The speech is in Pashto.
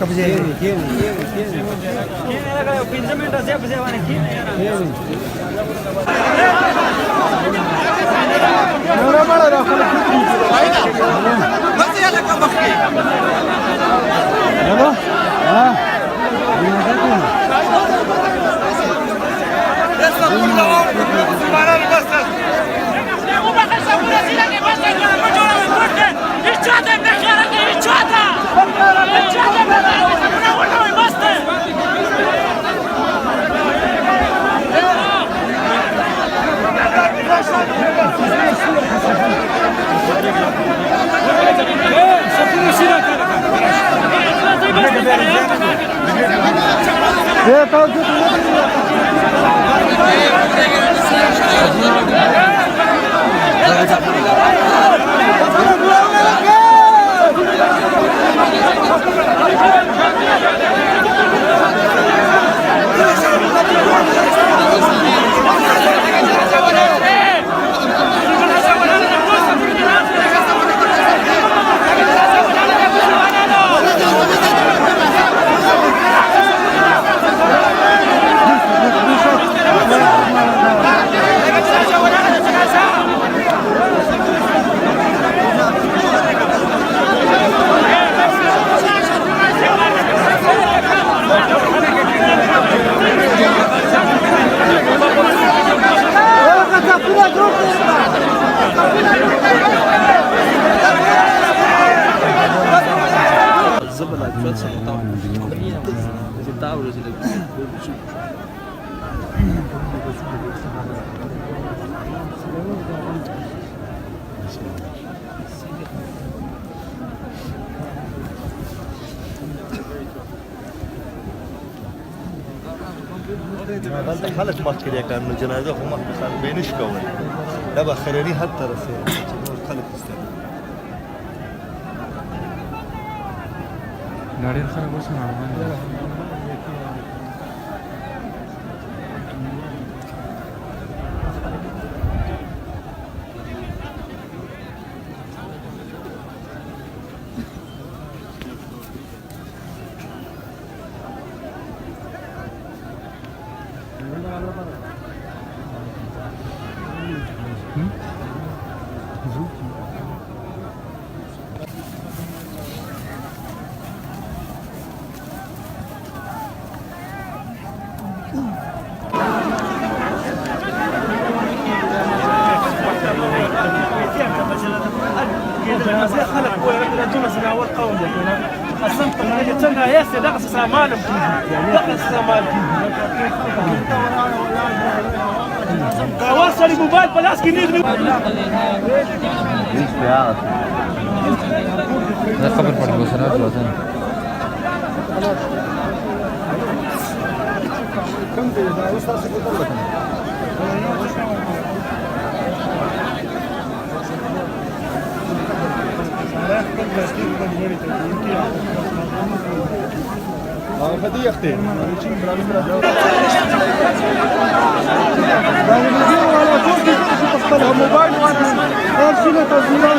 بجاي كين لك 15 منټه زه باندې کین نه مړه راخله بس يلا كم بخي يلا ها لسه كلهم سبحان الله بس وبقى سووا زينه بس ما جونا من كرته الشاطئ بخيرك الشاطئ والله بس يا توجد دلته خلک مخکې دی که نو جنازه خو مخکې خلک به یې نه شي کولی دا به خیرني حد ته رسېږي چې نور خلک ایستل دا ډېر خلک اوس ناروغان دي جنازه خلق جنازه اول قوم اصلا تنها ياسر دقس سامالم دقس سامالم وصل الموبايل بلاش كنيدني دا خبر پڑ گو سنا وطن کم دې دا اوس تاسو کو تل خدي اختي موبايل ارسل تصويرات